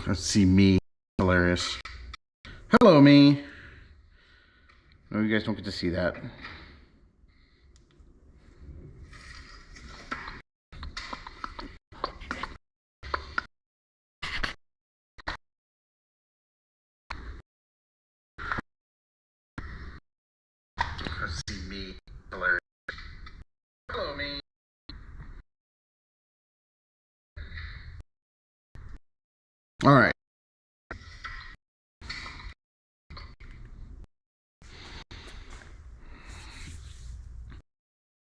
Let's see me. Hilarious. Hello, me. No, you guys don't get to see that. Let's see me. Hilarious. Hello, me. All right.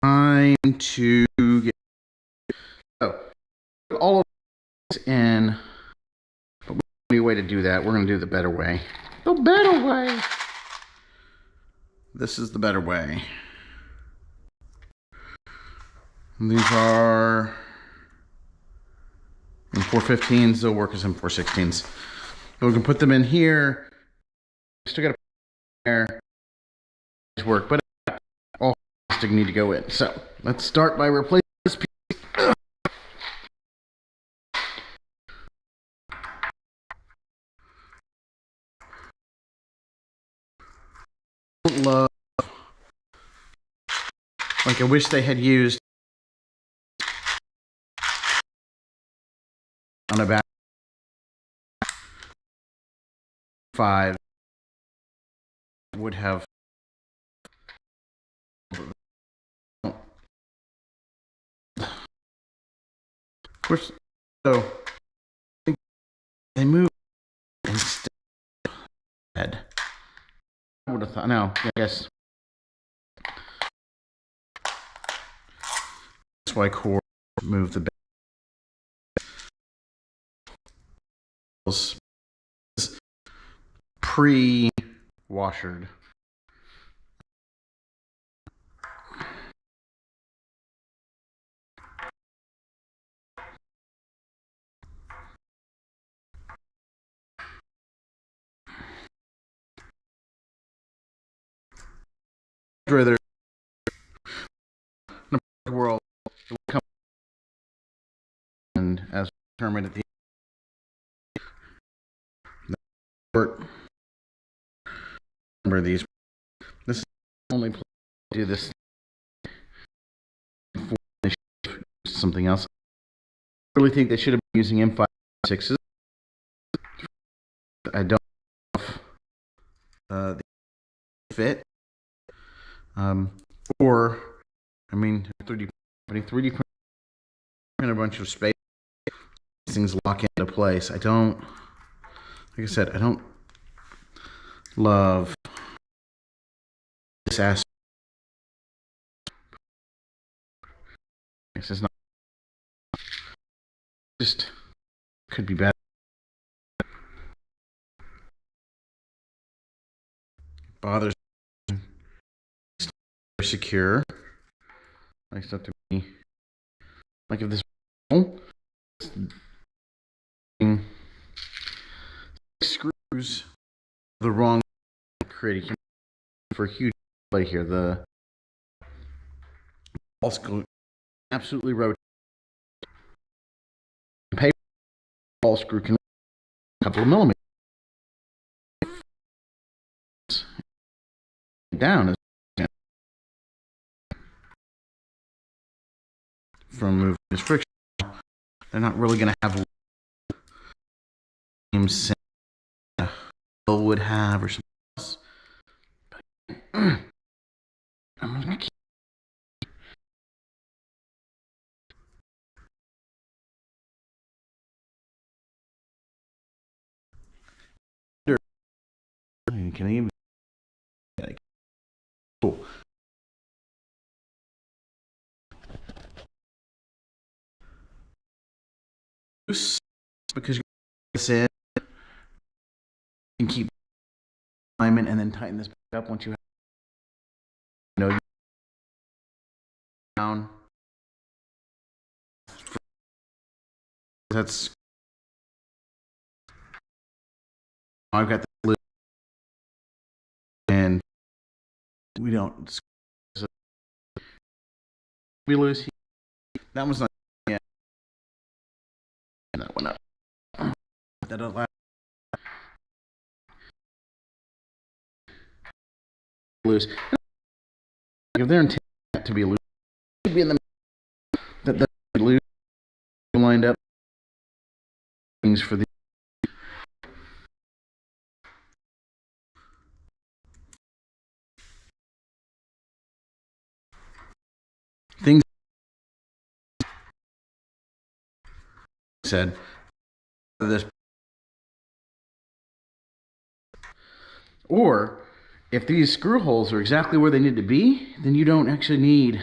Time to get all of this in. But we need a way to do that. We're going to do the better way. The better way. This is the better way. These are in 415s. They'll work as in 416s. So we can put them in here. Still got to there. Work, but all plastic need to go in. So let's start by replacing this piece. Love, like I wish they had used on a back 5 would have of course, so they move instead. I would have thought. No, I guess that's why core moved the bells pre-washered. Rather, in a world, it would come and as determined at the remember these. This is the only place to do this before they should use something else. I really think they should have been using M56s. I don't know if they fit. Or, I mean, 3D print a bunch of space. These things lock into place. I don't, like I said, I don't love this aspect. This is not, just could be better. Bothers secure. Like stuff to me. Like if this screws the wrong creating for a huge play here. The ball screw absolutely rotate. Paper ball screw can a couple of millimeters down from moving this friction. They're not really going to have would have or something else. I'm gonna keep can I even cool. Because you said you can keep alignment and then tighten this back up once you know down. That's I've got the lid and we don't we lose that one's not yet. That one up. that allow loose. If they're intended to be loose, it should be in the that loose lined up things for the things said this. Or if these screw holes are exactly where they need to be, then you don't actually need,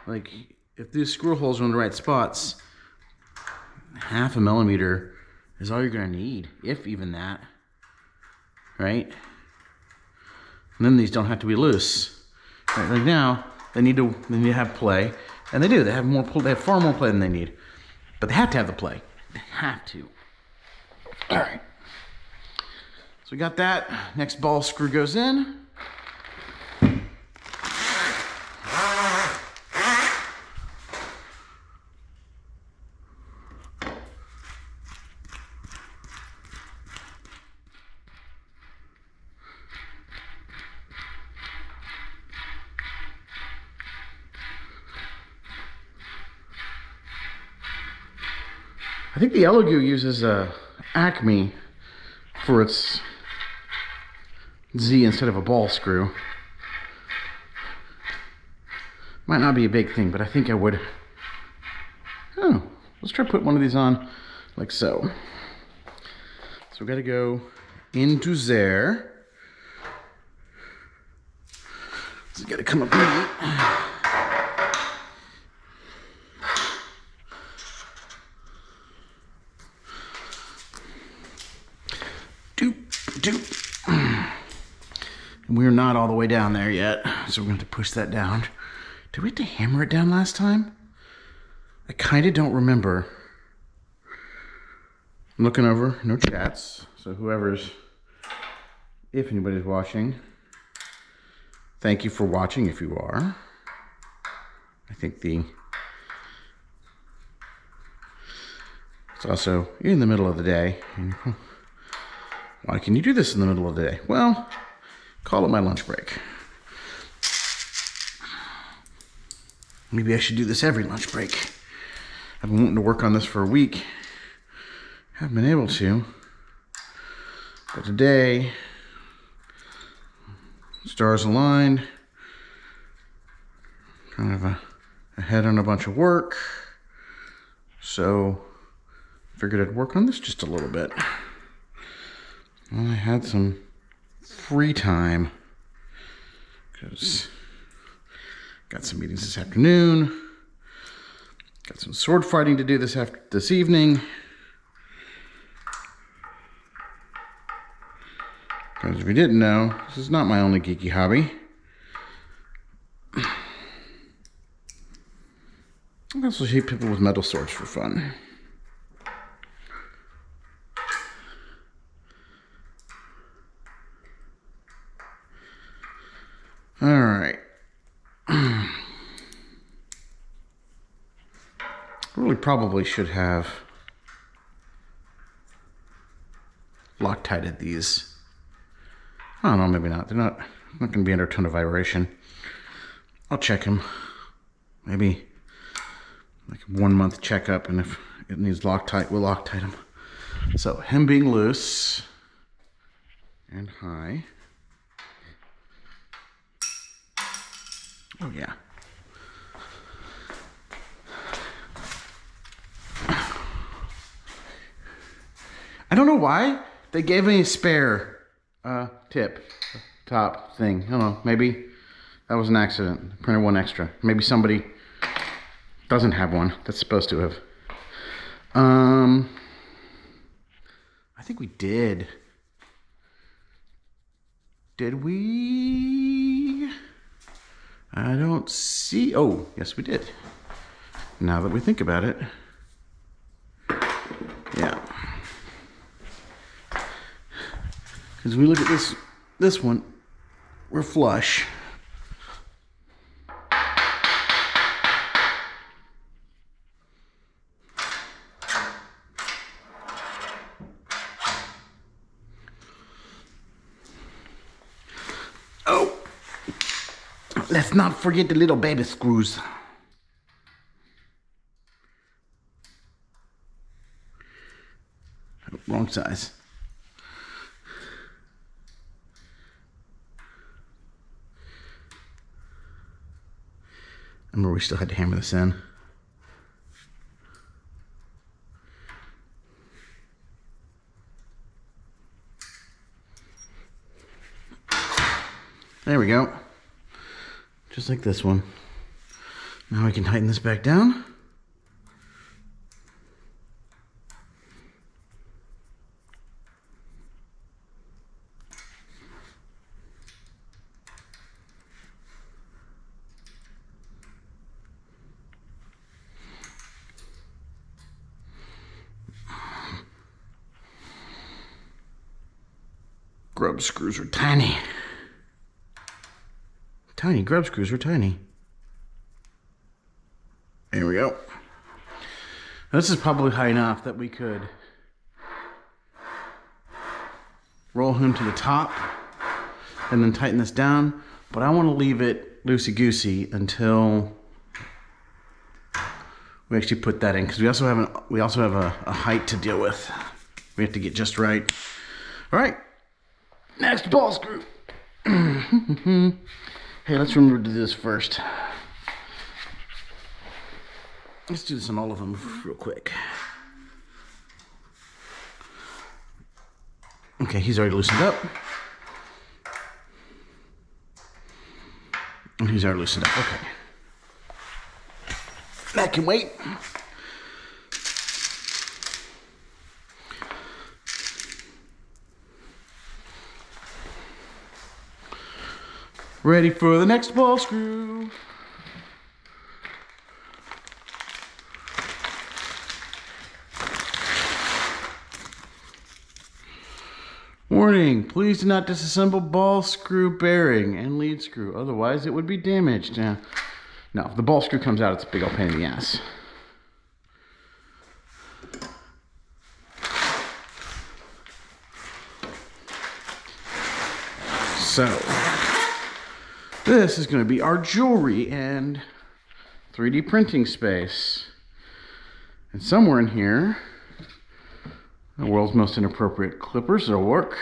like, if these screw holes are in the right spots, 1/2 millimeter is all you're gonna need, if even that, right? And then these don't have to be loose. Right now, they need to have play, and they do. They have far more play than they need, but they have to have the play. They have to. All right. So we got that. Next ball screw goes in. I think the Elegoo uses Acme for its Z instead of a ball screw. Might not be a big thing, but I think I would. Oh, let's try put one of these on like so. So we got to go into there. So you got to come up here. We're not all the way down there yet, so we're going to push that down. Did we have to hammer it down last time? I kind of don't remember. I'm looking over, no chats, so if anybody's watching, thank you for watching if you are. I think it's also in the middle of the day. Why can you do this in the middle of the day? Well, call it my lunch break. Maybe I should do this every lunch break. I've been wanting to work on this for a week. Haven't been able to. But today, stars aligned. Kind of ahead on a bunch of work. So, figured I'd work on this just a little bit. Well, I had some free time because got some meetings this afternoon, got some sword fighting to do this evening, because if you didn't know, this is not my only geeky hobby. I also shoot people with metal swords for fun. All right. Really probably should have Loctited these. I don't know, maybe not. They're not going to be under a ton of vibration. I'll check them. Maybe like a 1 month checkup, and if it needs Loctite, we'll Loctite them. So him being loose and high. Oh yeah. I don't know why they gave me a spare top thing. I don't know, maybe that was an accident. I printed one extra. Maybe somebody doesn't have one that's supposed to have. I think we did. Did we? I don't see. Oh, yes, we did. Now that we think about it. Yeah. Because we look at this one, we're flush. Let's not forget the little baby screws. Oh, wrong size. I remember we still had to hammer this in. There we go. Just like this one. Now we can tighten this back down. Grub screws are tiny. Tiny grub screws are tiny. There we go. This is probably high enough that we could roll him to the top and then tighten this down. But I want to leave it loosey-goosey until we actually put that in, because we also have a height to deal with. We have to get just right. All right. Next ball screw. Hey, let's remember to do this first. Let's do this on all of them real quick. Okay, he's already loosened up. And he's already loosened up. Okay. That can wait. Ready for the next ball screw. Warning, please do not disassemble ball screw bearing and lead screw, otherwise it would be damaged. No, if the ball screw comes out, it's a big old pain in the ass. So, this is going to be our jewelry and 3D printing space. And somewhere in here, the world's most inappropriate clippers that'll work.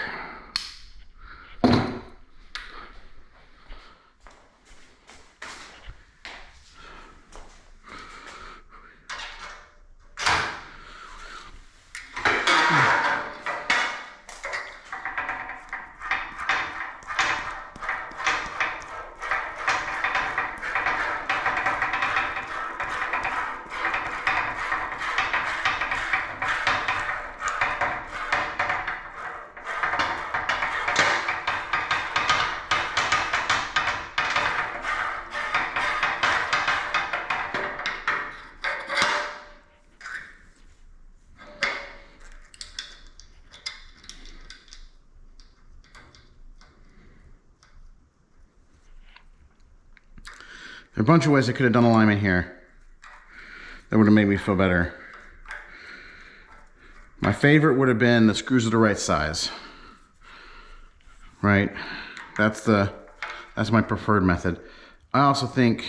There are a bunch of ways I could have done alignment here that would have made me feel better. My favorite would have been the screws are the right size. Right? That's my preferred method. I also think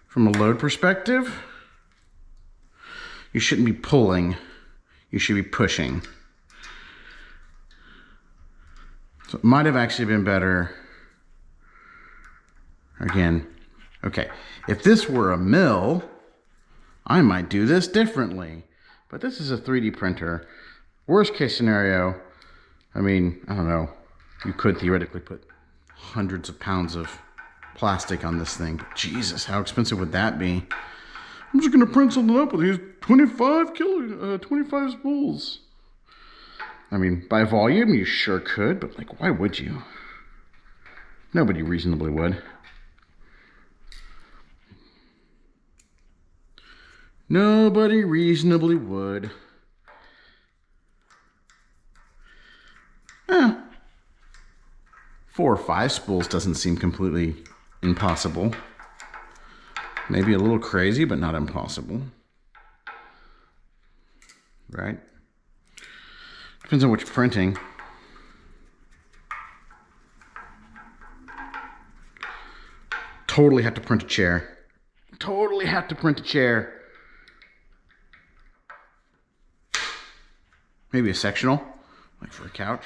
from a load perspective, you shouldn't be pulling, you should be pushing. So it might have actually been better, again, okay, if this were a mill, I might do this differently. But this is a 3D printer. Worst case scenario, I mean, I don't know, you could theoretically put hundreds of pounds of plastic on this thing. But Jesus, how expensive would that be? I'm just gonna print something up with these 25 spools. I mean, by volume, you sure could, but like, why would you? Nobody reasonably would. Nobody reasonably would. 4 or 5 spools doesn't seem completely impossible. Maybe a little crazy, but not impossible. Right? Depends on which printing. totally have to print a chair. Totally have to print a chair. Maybe a sectional, like for a couch.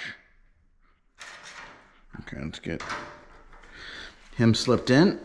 Okay, let's get him slipped in.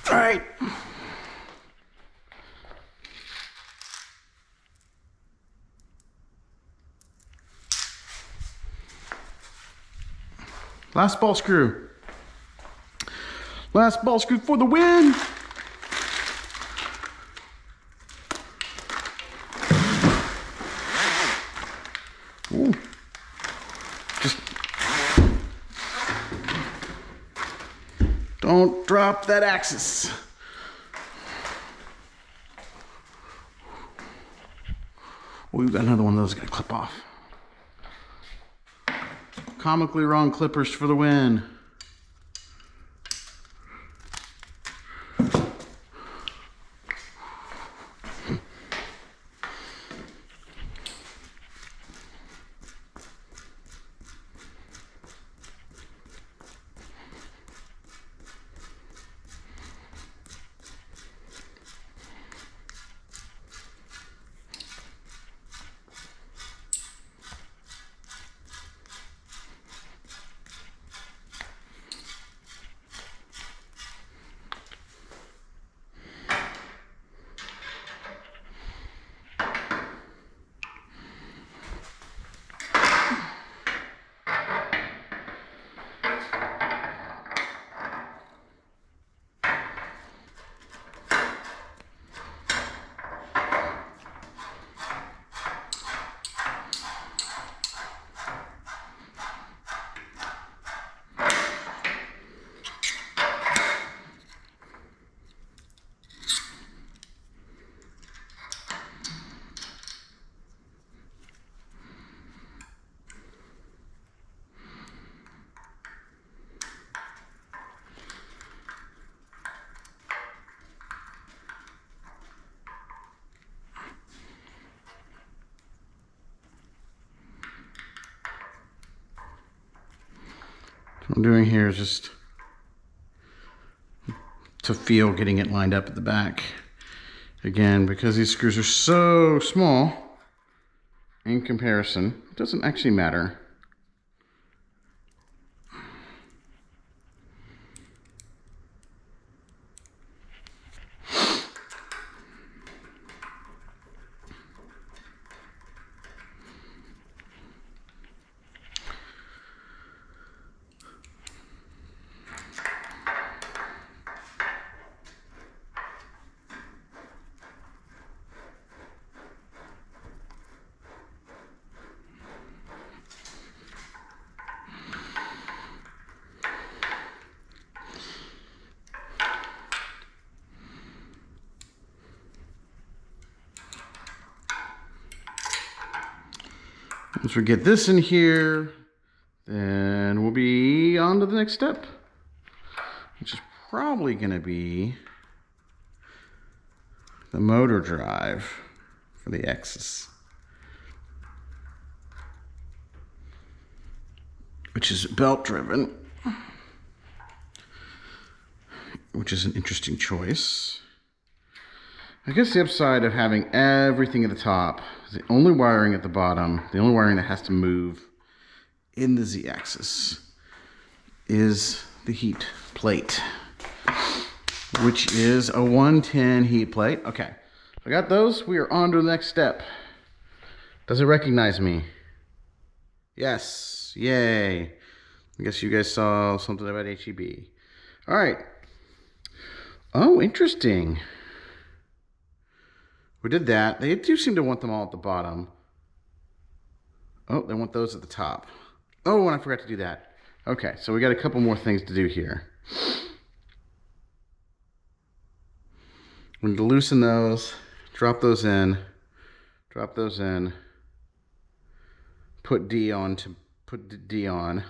All right. Last ball screw. Last ball screw for the win. Ooh. Just don't drop that axis. We've got another one of those got to clip off. Comically wrong clippers for the win. What I'm doing here is just to feel getting it lined up at the back. Again, because these screws are so small in comparison, it doesn't actually matter. Once we get this in here, then we'll be on to the next step, which is probably going to be the motor drive for the X's, which is belt driven, which is an interesting choice. I guess the upside of having everything at the top is the only wiring at the bottom, the only wiring that has to move in the Z-axis is the heat plate, which is a 110 heat plate. Okay, so I got those. We are on to the next step. Does it recognize me? Yes, yay. I guess you guys saw something about HEB. All right. Oh, interesting. We did that. They do seem to want them all at the bottom. Oh, they want those at the top. Oh, and I forgot to do that. Okay, so we got a couple more things to do here. We need to loosen those, drop those in, put D on to put D on,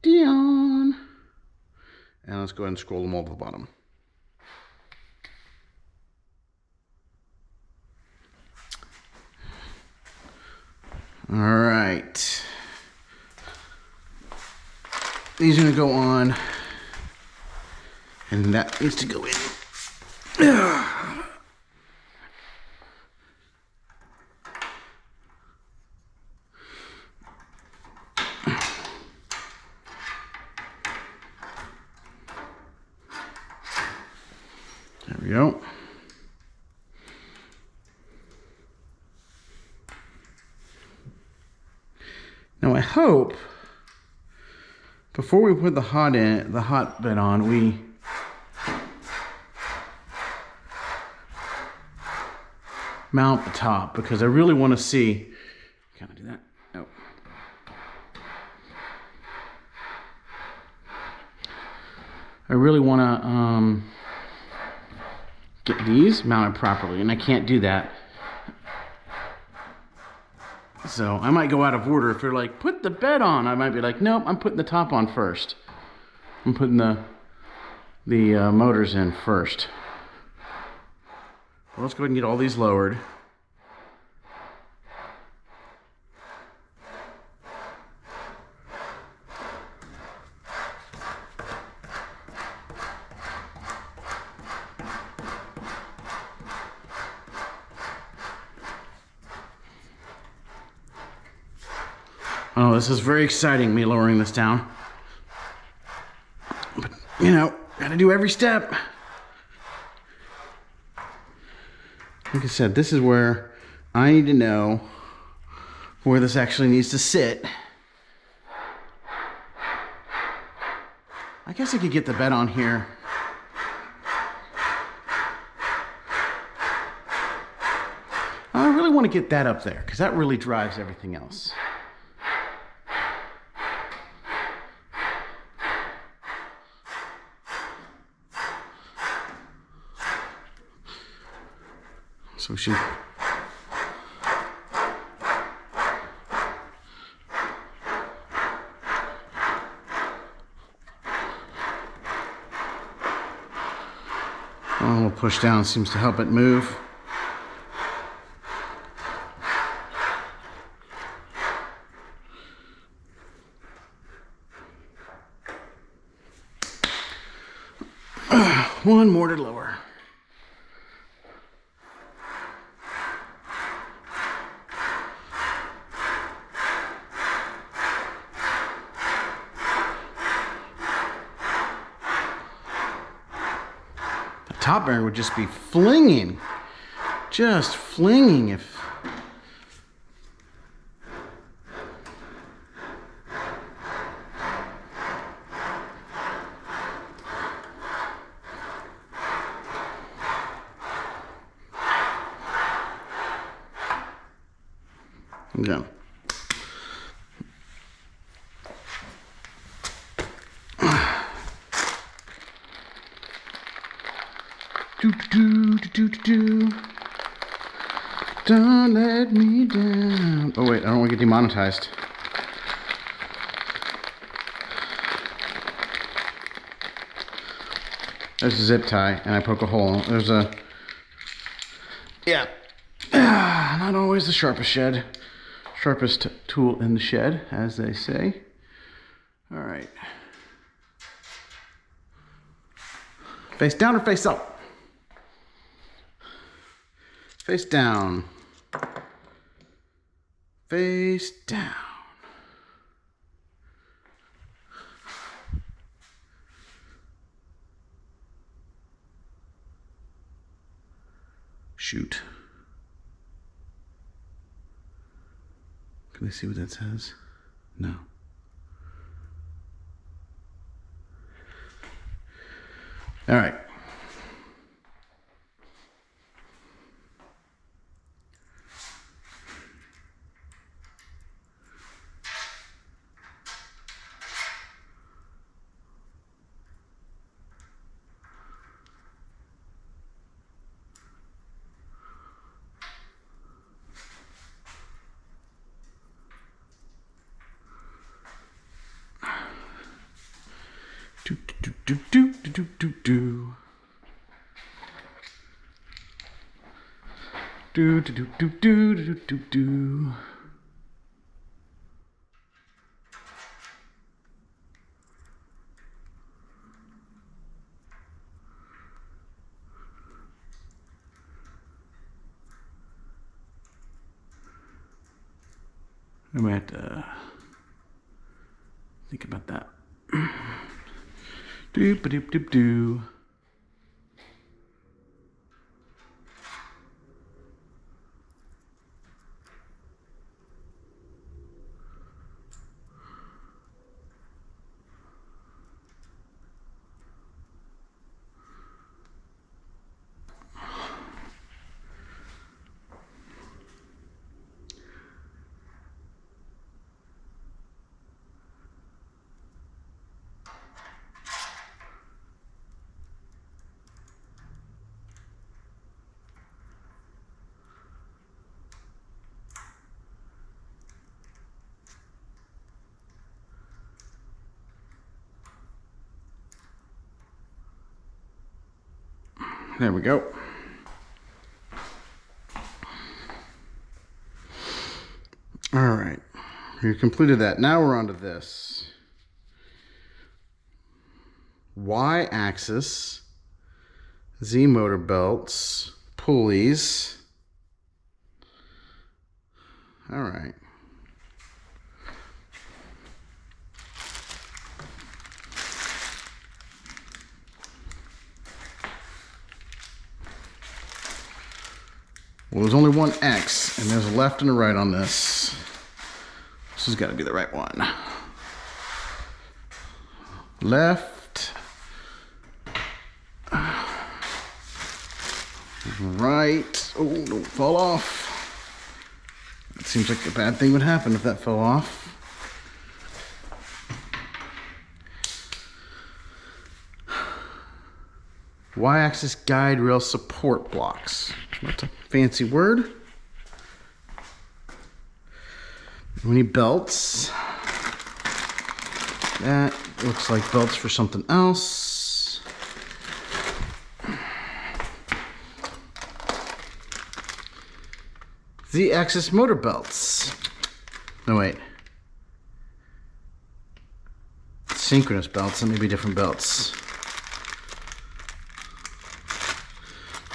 and let's go ahead and scroll them all to the bottom. All right. These are gonna go on, and that needs to go in. There we go. Now I hope before we put the hot bed on, we mount the top, because I really want to see. Can I do that? No. I really want to get these mounted properly, and I can't do that. So I might go out of order. If they're like, put the bed on, I might be like, nope, I'm putting the top on first. I'm putting the motors in first. Well, let's go ahead and get all these lowered. Oh, this is very exciting, me lowering this down. But, you know, gotta do every step. Like I said, this is where I need to know where this actually needs to sit. I guess I could get the bed on here. I really want to get that up there, because that really drives everything else. So we should. A little push down seems to help it move. One more to lower. Top bearing would just be flinging, just flinging if. Yeah. Don't let me down. Oh wait, I don't want to get demonetized. There's a zip tie, and I poke a hole. There's a... Yeah. Not always the sharpest tool in the shed, as they say. All right. Face down or face up? Face down. Face down. Shoot. Can they see what that says? No. All right. do do do do do do. Do do do do do do do do. I might have to think about that. Doop doop doop doo. There we go. All right, we completed that. Now we're on to this. Y-axis, Z motor belts, pulleys. All right. Well, there's only one X, and there's a left and a right on this. This has got to be the right one. Left. Right. Oh, don't fall off. It seems like a bad thing would happen if that fell off. Y-axis guide rail support blocks. That's a fancy word. We need belts. That looks like belts for something else. Z-axis motor belts. No, wait. Synchronous belts. That may be different belts.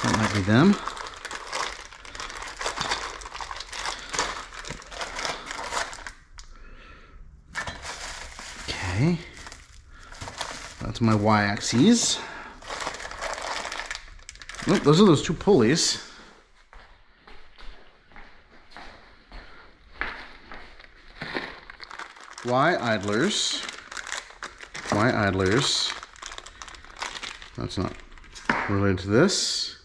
That might be them. Okay. That's my Y-axes. Oh, those are those two pulleys. Y-idlers. Y-idlers. That's not related to this.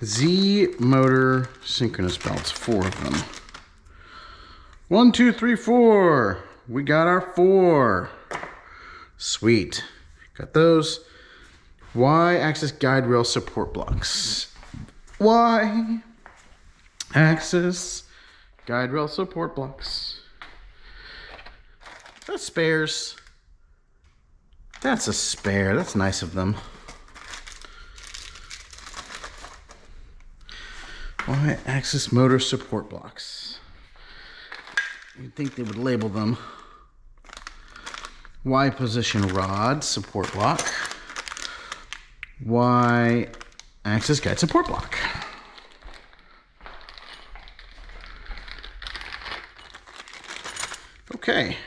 Z motor synchronous belts, 4 of them. 1, 2, 3, 4. We got our 4. Sweet. Got those. Y-axis guide rail support blocks. Y-axis guide rail support blocks. That's spares. That's a spare. That's nice of them. Y-axis motor support blocks. You'd think they would label them. Y-position rod support block. Y-axis guide support block. Okay.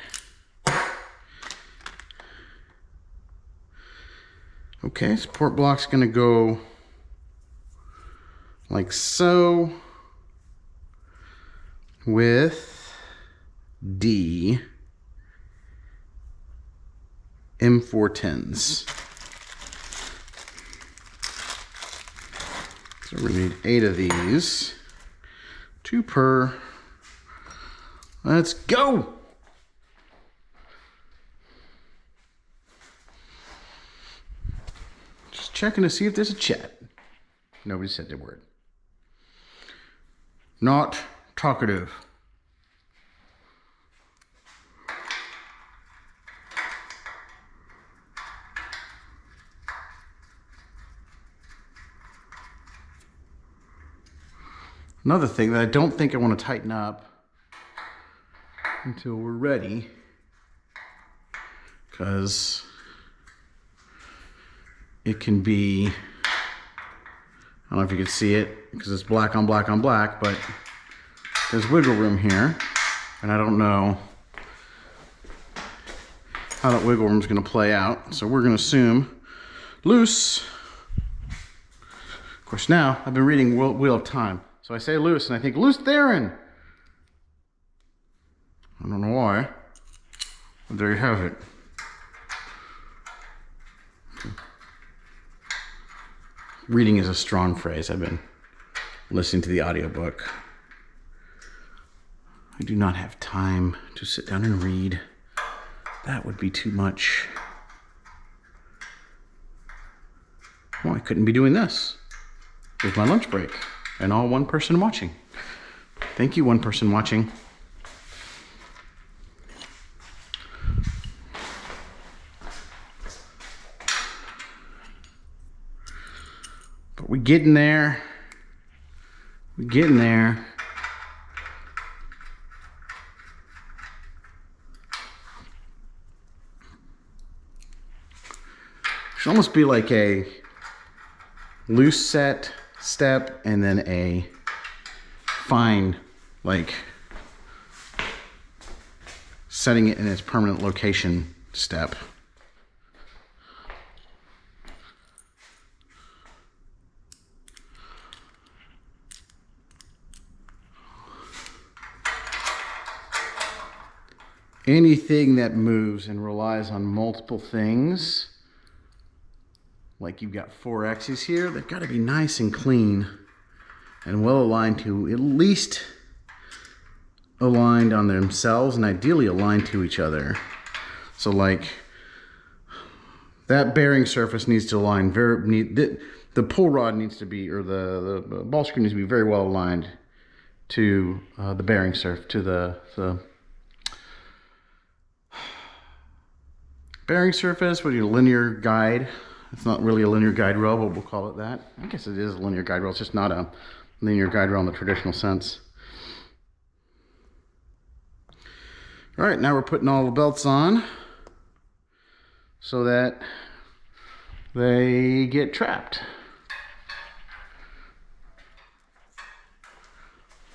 Okay, support block's gonna go like so with D M410s. So we need 8 of these, 2 per. Let's go. Just checking to see if there's a chat. Nobody said the word. Not talkative. Another thing that I don't think I want to tighten up until we're ready, because it can be, I don't know if you can see it because it's black on black on black, but there's wiggle room here, and I don't know how that wiggle room is going to play out. So we're going to assume loose. Of course, now I've been reading Wheel of Time, so I say loose and I think loose Theron. I don't know why, but there you have it. Reading is a strong phrase. I've been listening to the audiobook. I do not have time to sit down and read. That would be too much. Well, I couldn't be doing this. Here's my lunch break, and all one person watching. Thank you, one person watching. But we're getting there. We're getting there. Should almost be like a loose set step and then a fine, like setting it in its permanent location step. Anything that moves and relies on multiple things, like you've got 4 axes here, they've got to be nice and clean and well aligned to, at least aligned on themselves and ideally aligned to each other. So like that bearing surface needs to align the pull rod needs to be, or the ball screw needs to be very well aligned to the bearing surface, to the bearing surface with your linear guide. It's not really a linear guide rail, but we'll call it that. I guess it is a linear guide rail. It's just not a linear guide rail in the traditional sense. All right, now we're putting all the belts on so that they get trapped.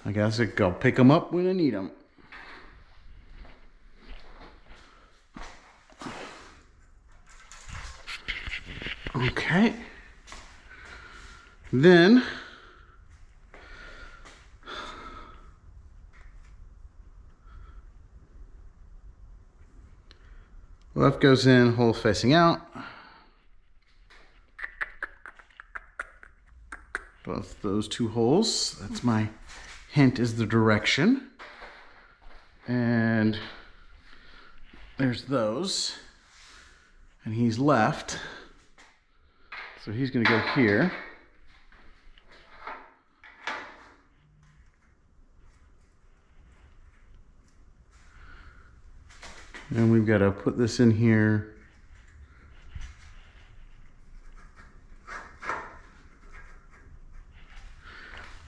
I guess I'll pick them up when I need them. Okay. Then left goes in, hole facing out. Both those 2 holes. That's my hint, is the direction. And there's those. And he's left. So he's going to go here. And we've got to put this in here.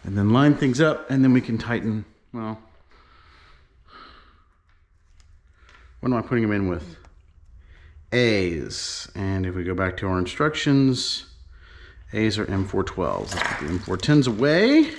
And then line things up, and then we can tighten. Well, what am I putting them in with? A's. And if we go back to our instructions, A's are M412s. Let's put the M410s away.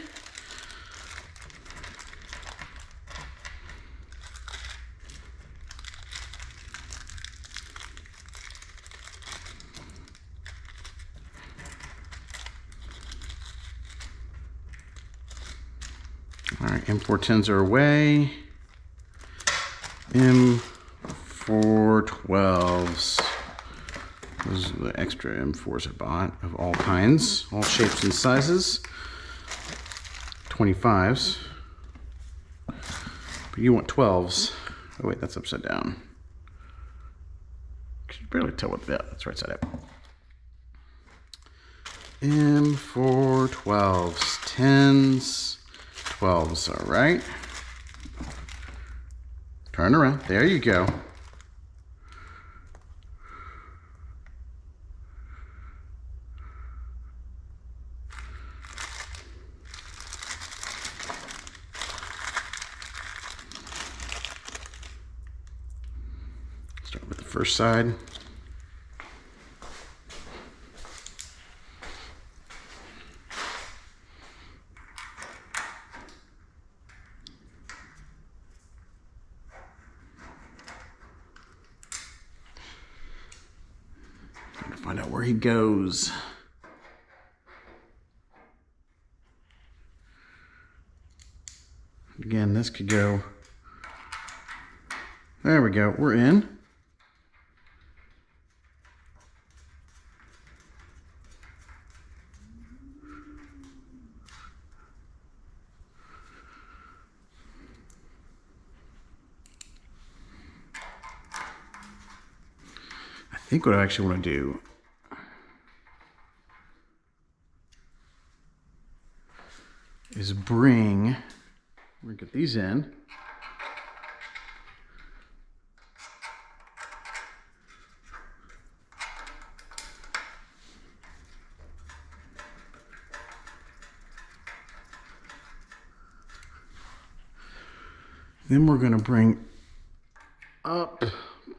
All right, M410s are away. M412s. Those are the extra M4s I bought of all kinds, all shapes and sizes. 25s. But you want 12s. Oh wait, that's upside down. You can barely tell what that's right side up. M412s, 10s, 12s, all right. Turn around, there you go. first side. Trying to find out where he goes. Again, this could go. There we go. We're in. I think what I actually want to do is we're gonna get these in. Then we're gonna bring up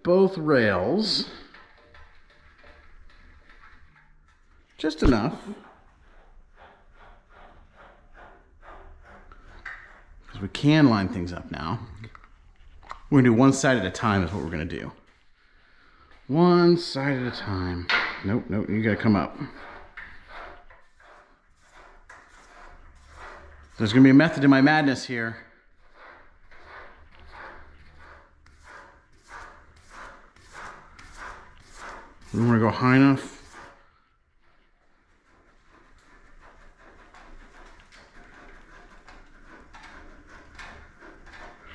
both rails. Just enough. Because we can line things up now. We're gonna do one side at a time is what we're gonna do. One side at a time. Nope, nope, you gotta come up. There's gonna be a method to my madness here. We wanna go high enough.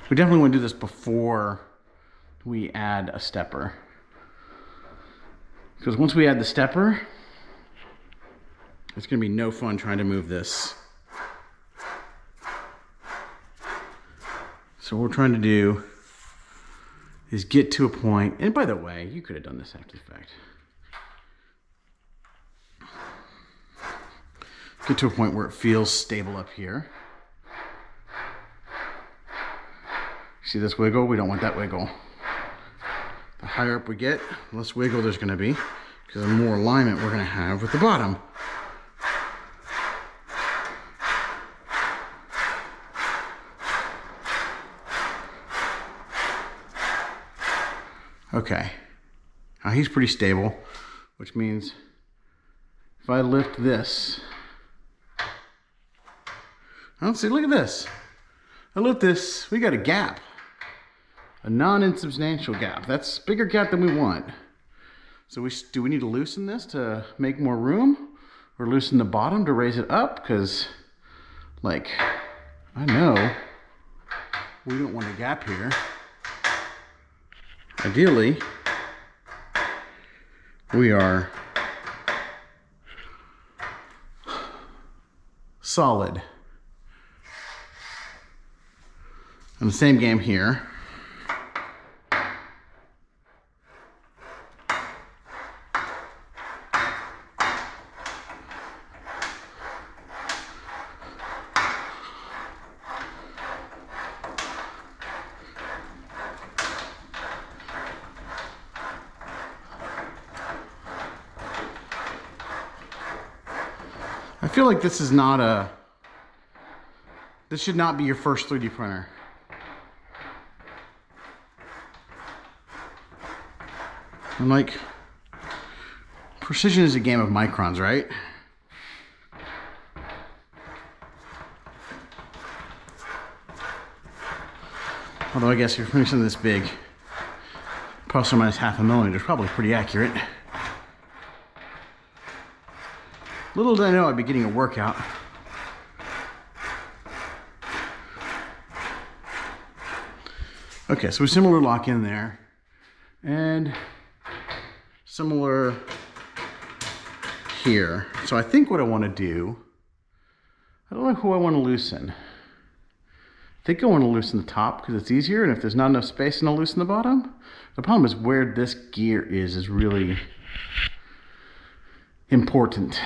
We definitely want to do this before we add a stepper. Because once we add the stepper, it's going to be no fun trying to move this. So what we're trying to do is get to a point, and by the way, you could have done this after the fact. Get to a point where it feels stable up here. See this wiggle? We don't want that wiggle. The higher up we get, the less wiggle there's going to be, because the more alignment we're going to have with the bottom. Okay. Now he's pretty stable, which means if I lift this, oh, see, look at this. I lift this, we got a gap. A non-insubstantial gap. That's a bigger gap than we want. So do we need to loosen this to make more room? Or loosen the bottom to raise it up? Because, like, I know we don't want a gap here. Ideally, we are solid. And the same game here. I feel like this is not a, this should not be your first 3D printer. And like, precision is a game of microns, right? Although I guess if you're printing something this big, plus or minus half a millimeter is probably pretty accurate. Little did I know I'd be getting a workout. Okay, so we similar lock in there. And similar here. So I think what I want to do, I don't know who I want to loosen. I think I want to loosen the top because it's easier, and if there's not enough space, then I'll loosen the bottom. The problem is where this gear is really important.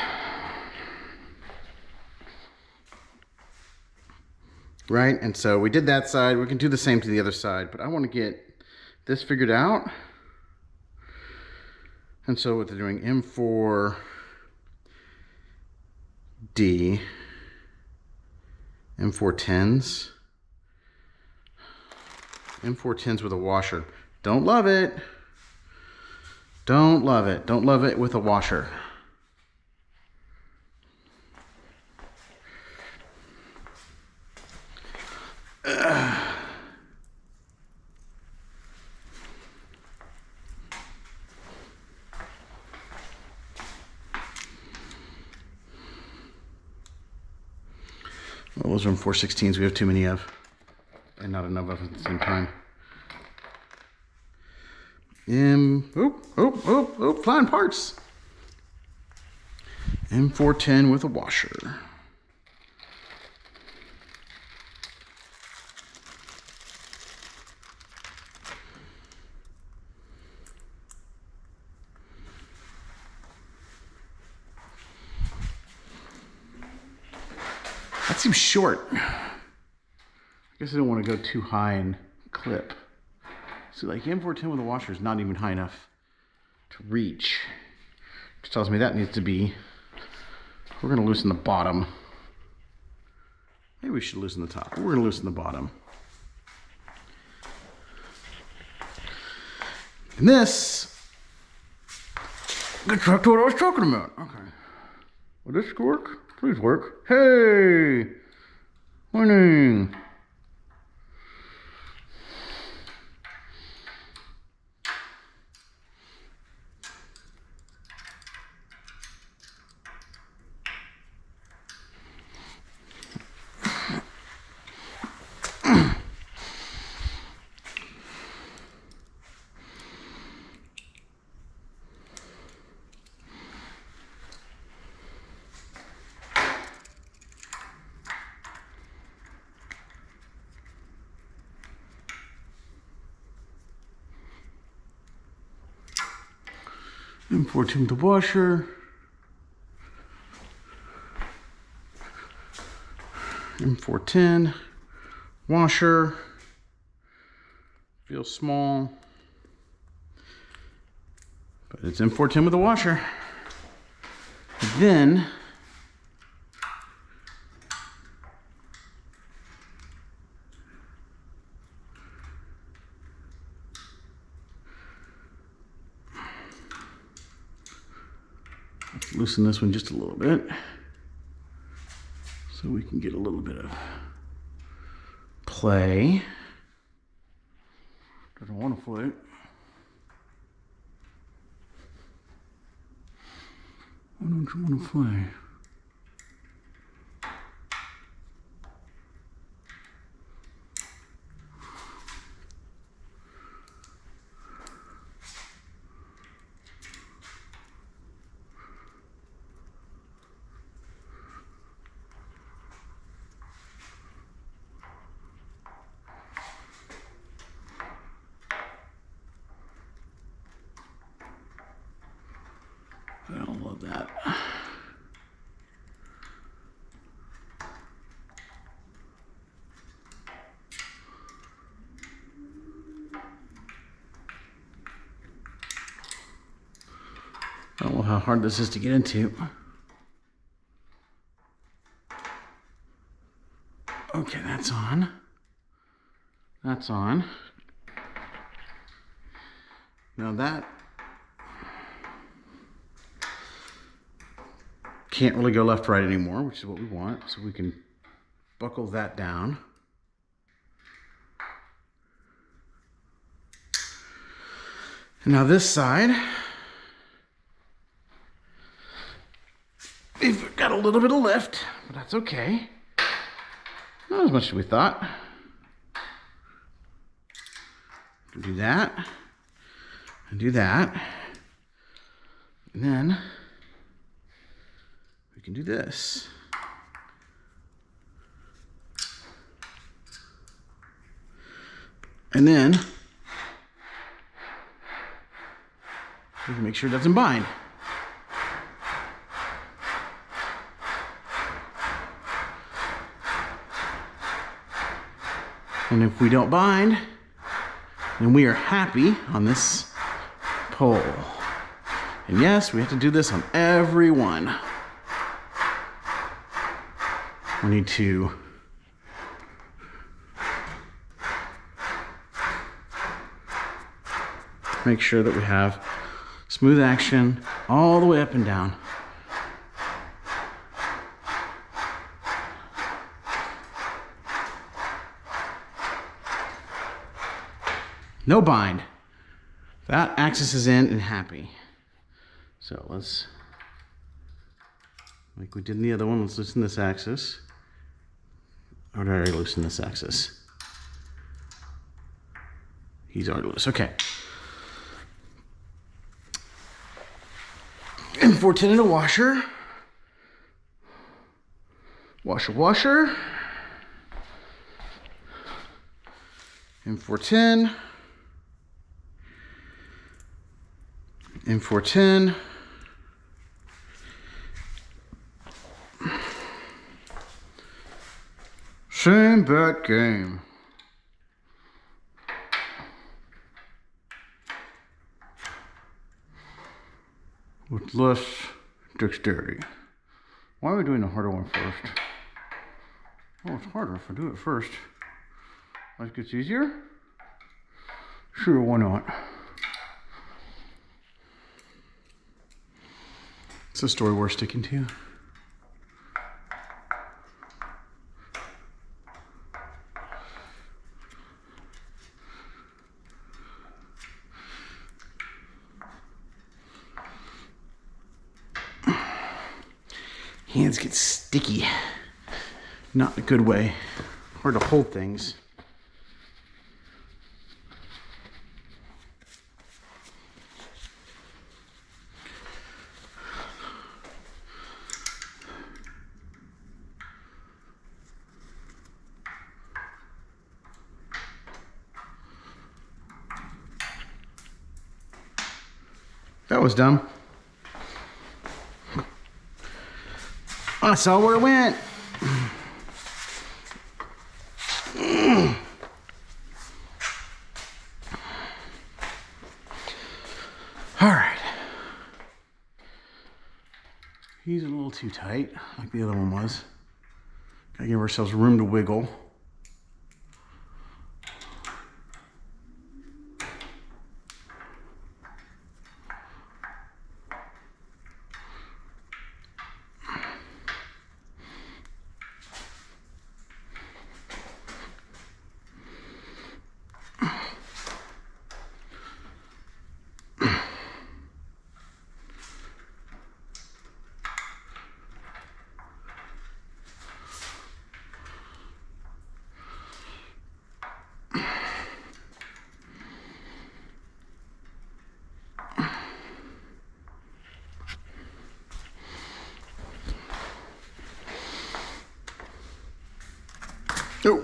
Right, and so we did that side. We can do the same to the other side, but I want to get this figured out. And so what they're doing, M4D, M410s, M410s with a washer. Don't love it. Don't love it. Don't love it with a washer. Well, those are M416s we have too many of, and not enough of at the same time. Flying parts. M410 with a washer. That seems short. I guess I don't want to go too high in clip. So like M410 with a washer is not even high enough to reach. Which tells me that needs to be, we're going to loosen the bottom. Maybe we should loosen the top. We're going to loosen the bottom. And this gets back to what I was talking about. Okay. Will this work? Please work. Hey! Morning! Importing the washer. M410 washer. Feels small, but it's M410 with a washer. Then loosen this one just a little bit so we can get a little bit of play. Doesn't want to float. Why don't you want to play? I don't love that. I don't know how hard this is to get into. Okay, that's on. That's on. Now that can't really go left right anymore, which is what we want. So we can buckle that down. And now this side, we've got a little bit of lift, but that's okay. Not as much as we thought. Do that, and do that, and then we can do this. And then we can make sure it doesn't bind. And if we don't bind, then we are happy on this pole. And yes, we have to do this on every one. We need to make sure that we have smooth action all the way up and down. No bind. That axis is in and happy. So let's, like we did in the other one, let's loosen this axis. Or did I already loosen this axis? He's already loose, okay. M410 in a washer. Washer, washer. M410. M410. Same bad game. With less dexterity. Why are we doing the harder one first? Oh, it's harder if I do it first. Life gets easier? Sure, why not? It's a story worth sticking to. Hands get sticky. Not in a good way. Hard to hold things. That was dumb. I saw where it went. All right. He's a little too tight, like the other one was. Gotta give ourselves room to wiggle. Oh.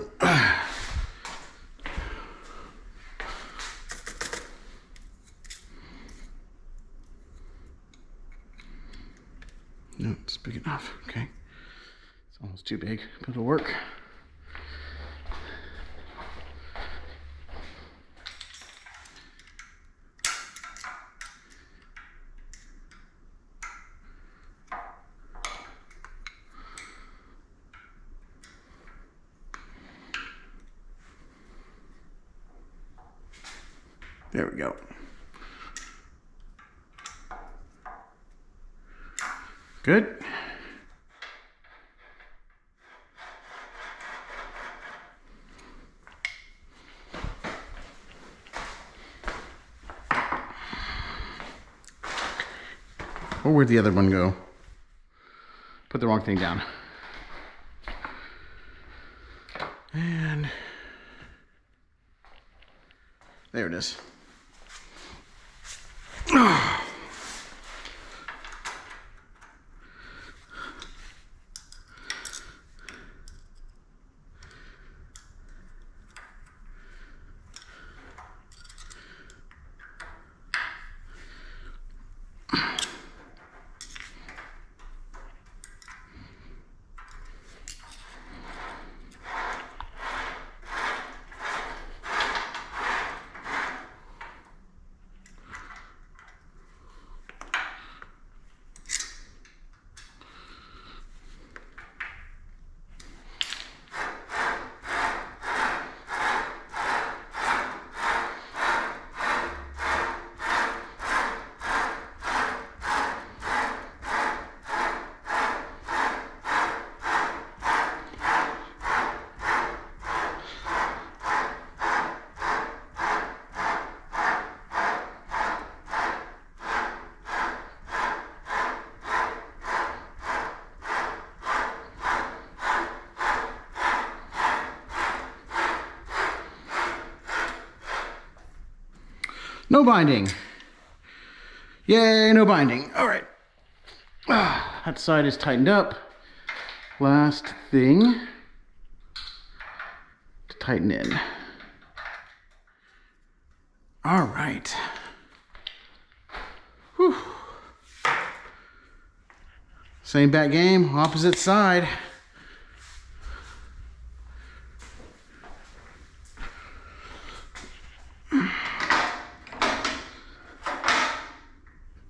No, it's big enough. Okay. It's almost too big, but it'll work. There we go. Good. Oh, where'd the other one go? Put the wrong thing down. And there it is. No binding. Yay, no binding. All right. That side is tightened up. Last thing to tighten in. All right. Whew. Same bat game, opposite side.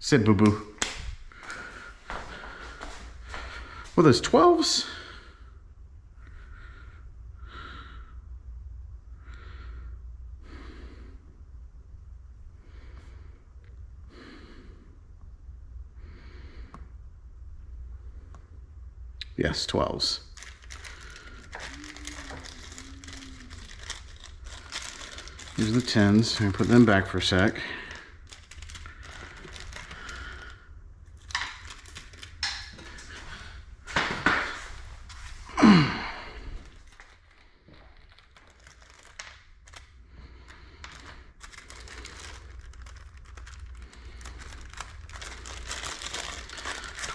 Sit, boo-boo. Well, there's 12s. Yes, 12s. These are the 10s. I'm gonna put them back for a sec.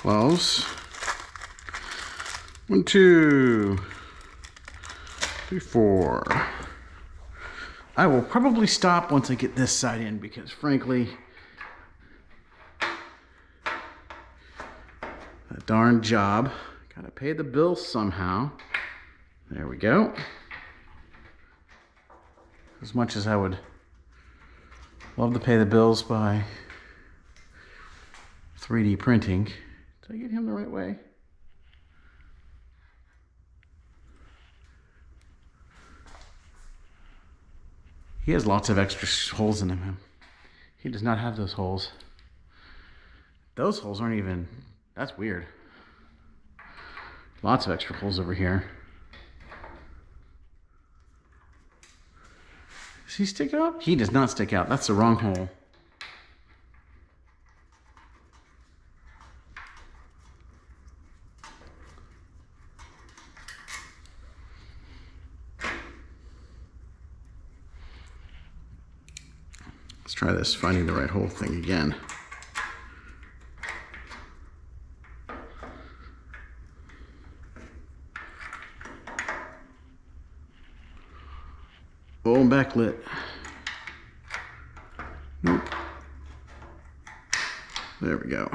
Twelves. 1, 2, 3, 4. I will probably stop once I get this side in because frankly, a darn job. Gotta pay the bills somehow. There we go. As much as I would love to pay the bills by 3D printing. Did I get him the right way? He has lots of extra holes in him. He does not have those holes. Those holes aren't even, that's weird. Lots of extra holes over here. Does he stick out? He does not stick out. That's the wrong hole. Let's try this, finding the right hole thing again. Oh, backlit. Nope. There we go.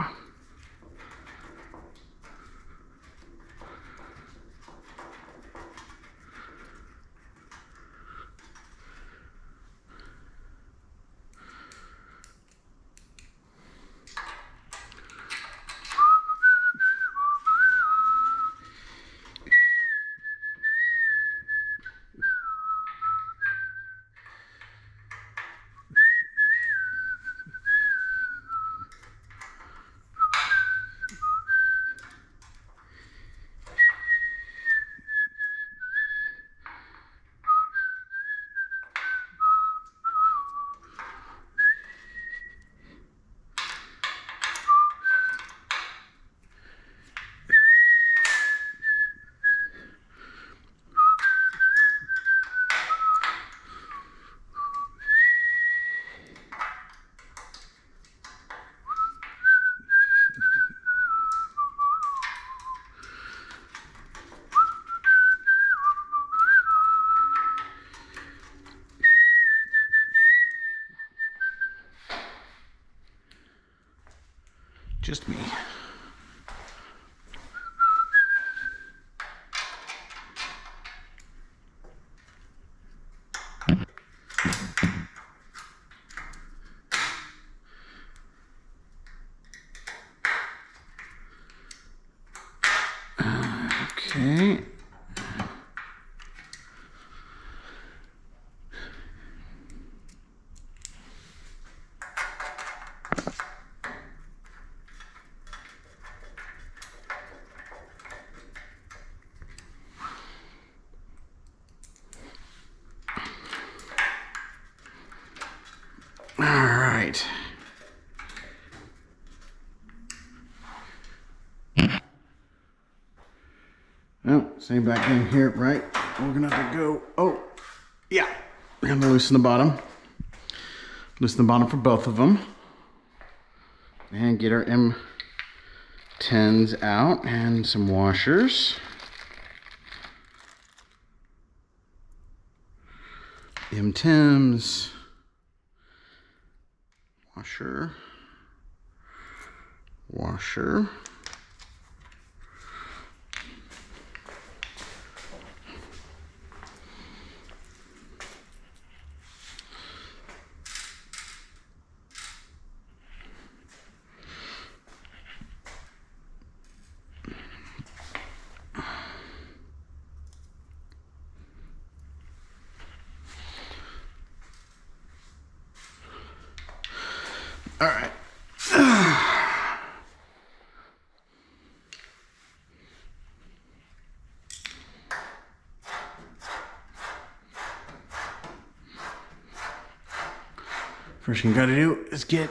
Just me. Okay. All right. Oh, same back in here, right? We're gonna have to go, oh, yeah. We're gonna loosen the bottom. Loosen the bottom for both of them. And get our M10s out and some washers. M10s. Washer. Washer. All right. First thing you gotta do is get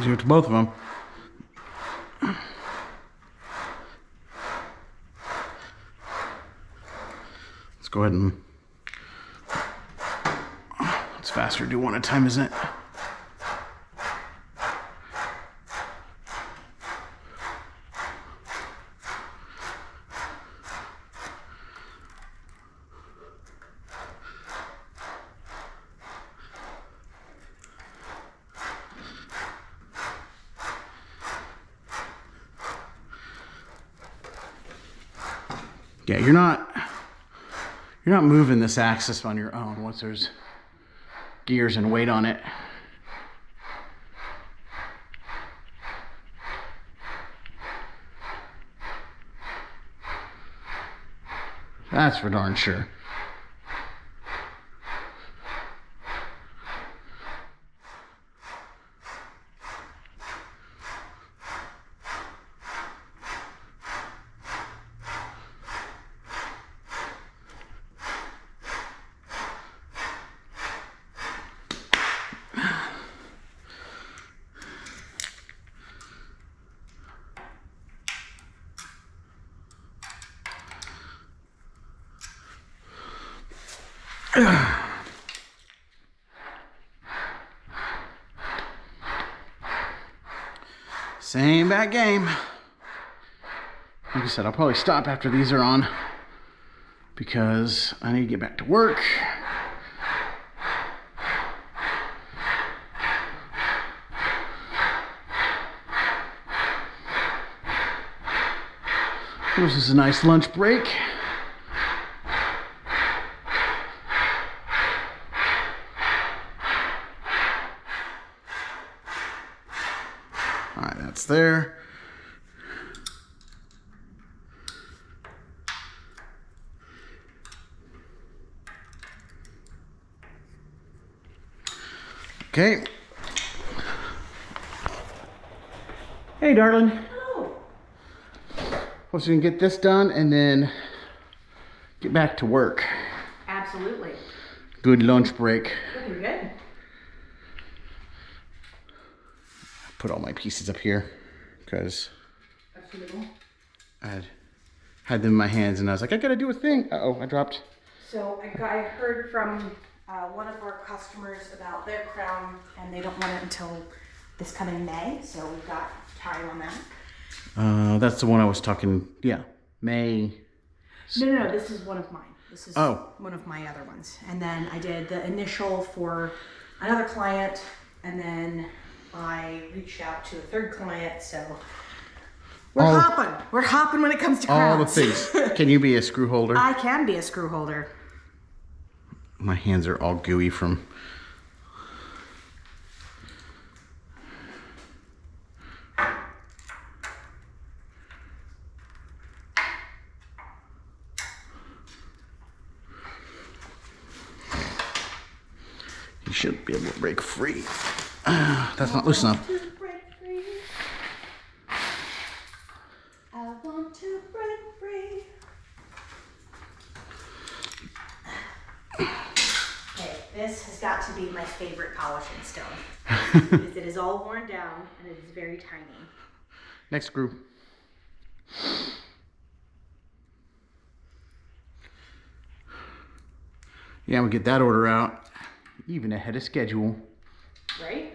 do it to both of them. Let's go ahead and it's faster to do one at a time, isn't it? Yeah, you're not moving this axis on your own once there's gears and weight on it. That's for darn sure. Same bad game. Like I said, I'll probably stop after these are on because I need to get back to work. This is a nice lunch break. All right, that's there. Okay. Hey, darling. Oh. Hope we can get this done and then get back to work. Absolutely. Good lunch break. Looking good. Put all my pieces up here because I had them in my hands and I was like, I gotta do a thing. Uh-oh, I dropped. So I heard from one of our customers about their crown, and they don't want it until this coming May, so we've got time on that. That's the one I was talking, yeah, May. No, this is one of mine. This is Oh. one of my other ones. And then I did the initial for another client, and then I reached out to a third client, so we're hopping. We're hopping when it comes to crowns. All the things. Can you be a screw holder? I can be a screw holder. My hands are all gooey from... You should be able to break free. That's not loose enough. I want to break free. Okay, this has got to be my favorite polishing stone. Because it is all worn down and it is very tiny. Next group. Yeah, we'll get that order out even ahead of schedule. Right?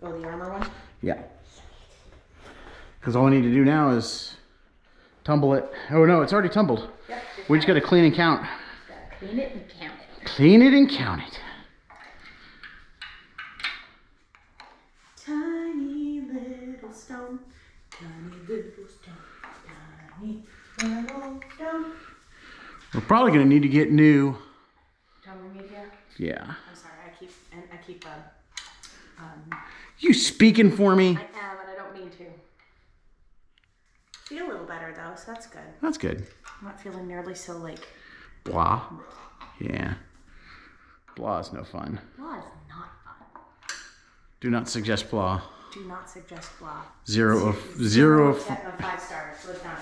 Oh, the armor one? Yeah. Because all I need to do now is tumble it. Oh no, it's already tumbled. Yep. We just got to clean and count. Gotta clean it and count it. Clean it and count it. Tiny little stone, tiny little stone, tiny little stone. We're probably going to need to get new. Tumblr media? Yeah. I'm sorry, I keep You speaking for me? I am, and I don't mean to. Feel a little better though, so that's good. That's good. I'm not feeling nearly so like Blah. Yeah. Blah is no fun. blah is not fun. Do not suggest blah. Do not suggest blah. Zero of 5 stars. So it's not.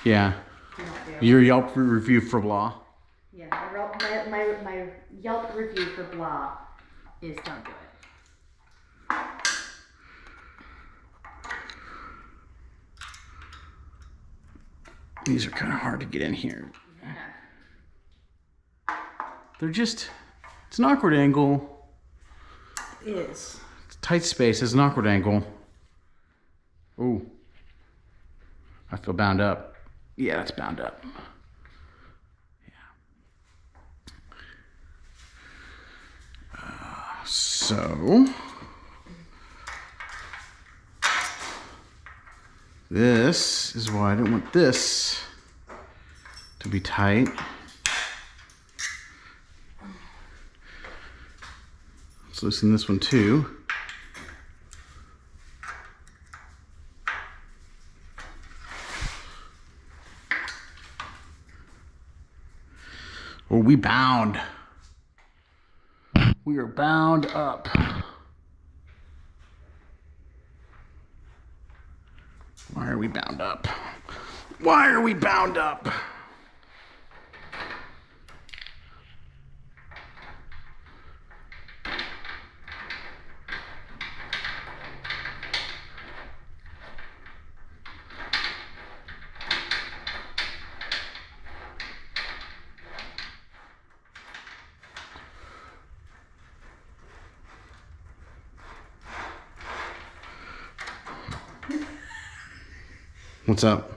yeah. Do not do. Your Yelp review for blah. Yeah, my Yelp review for blah is don't do it. These are kind of hard to get in here. Yeah. They're just, it's an awkward angle. It is. It's tight space, it's an awkward angle. Ooh. I feel bound up. Yeah, that's bound up. Yeah. So. This is why I didn't want this to be tight. Let's loosen this one too. Oh, we bound. We are bound up. Why are we bound up? Why are we bound up? What's up?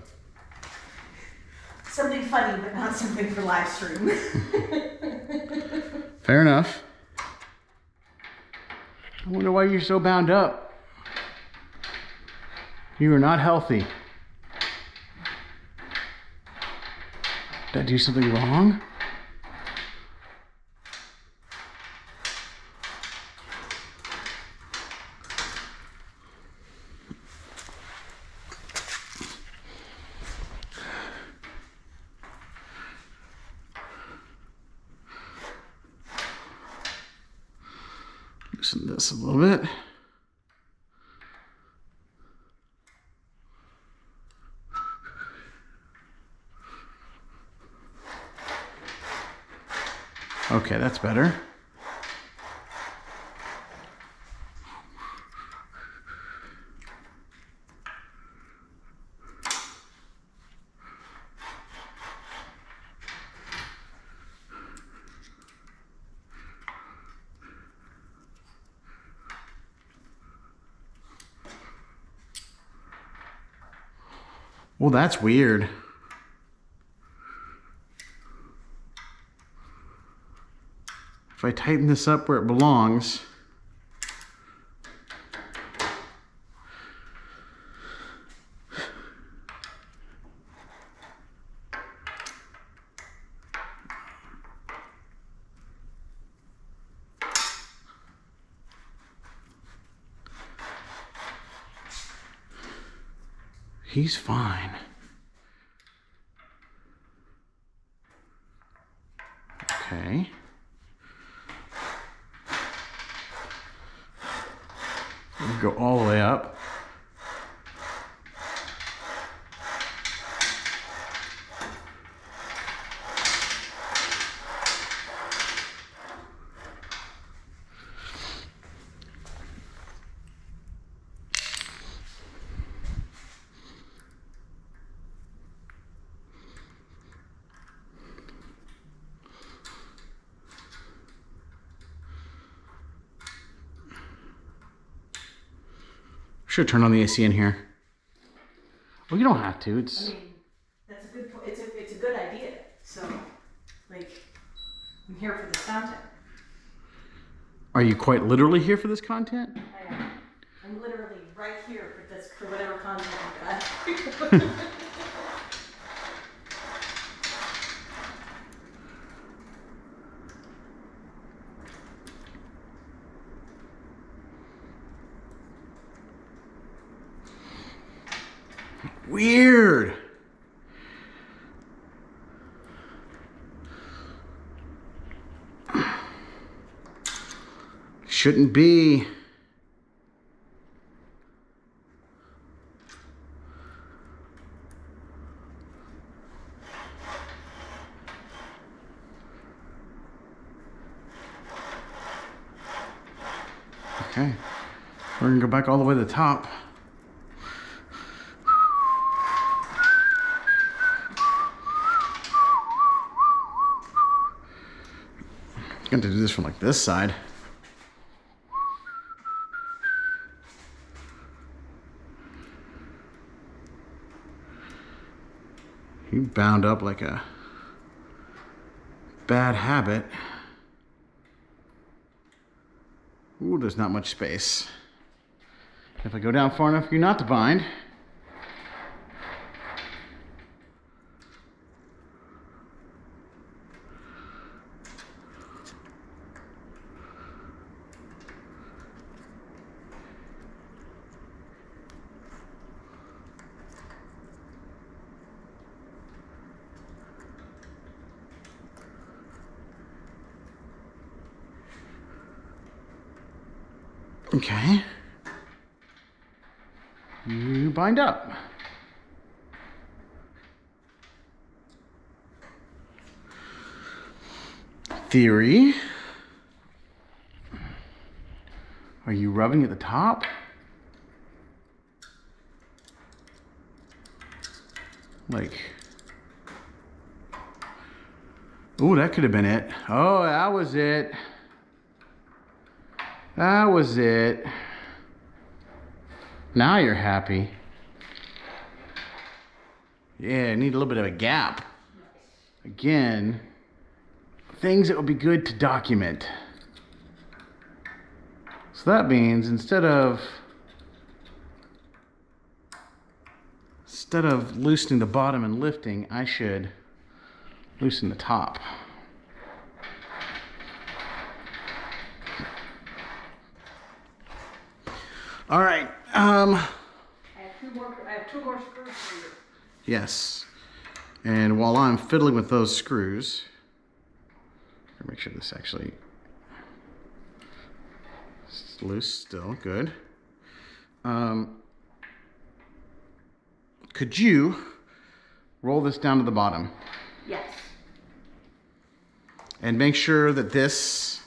Something funny, but not something for live stream. Fair enough. I wonder why you're so bound up. You are not healthy. Did I do something wrong? Loosen this a little bit. Okay, that's better. Well, that's weird. If I tighten this up where it belongs, he's fine. Okay. We go all the way up. Should turn on the AC in here. Well, you don't have to. I It's. mean, that's a good. It's a good idea. So, like, I'm here for this content. Are you quite literally here for this content? I am. I'm literally right here for whatever content I've got. Weird. Shouldn't be. Okay. We're gonna go back all the way to the top. Got to do this from like this side. You bound up like a bad habit. Ooh, there's not much space. If I go down far enough for you not to bind. Okay. You bind up. Theory. Are you rubbing at the top? Like, ooh, that could have been it. Oh, that was it. That was it. Now you're happy. Yeah, I need a little bit of a gap. Again, things that would be good to document. So that means instead of loosening the bottom and lifting, I should loosen the top. All right. I have two more screws for you. Yes. And while I'm fiddling with those screws, make sure this actually is loose still. Good. Could you roll this down to the bottom? Yes. And make sure that this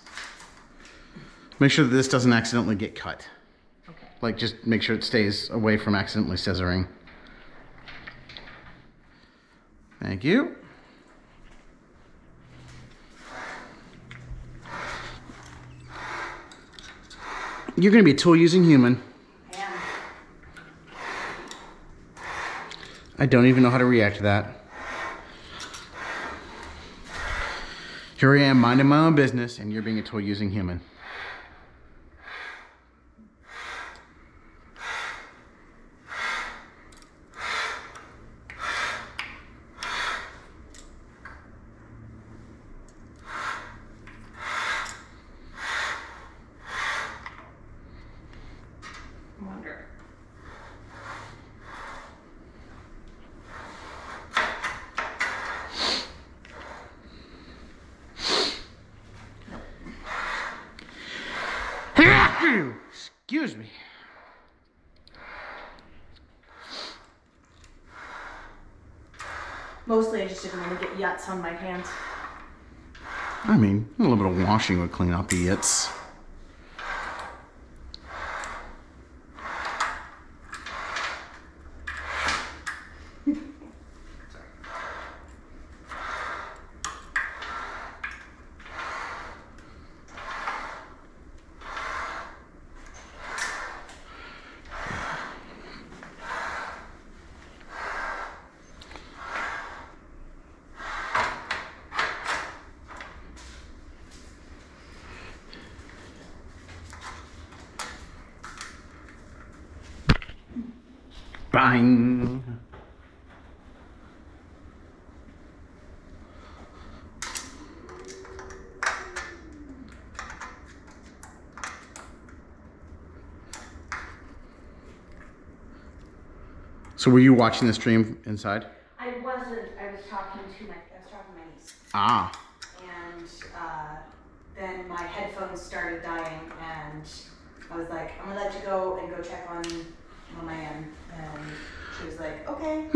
doesn't accidentally get cut. Okay. Like, just make sure it stays away from accidentally scissoring. Thank you. You're going to be a tool using human. I am. I don't even know how to react to that. Here I am minding my own business, and you're being a tool using human. Wonder. Excuse me. Mostly I just didn't want to get yuts on my hands. I mean, a little bit of washing would clean out the yits. Bang. So were you watching the stream inside? I wasn't. I was talking to my niece. Ah. And then my headphones started dying, and I was like, I'm gonna let you go and go check on my man. And she was like, okay.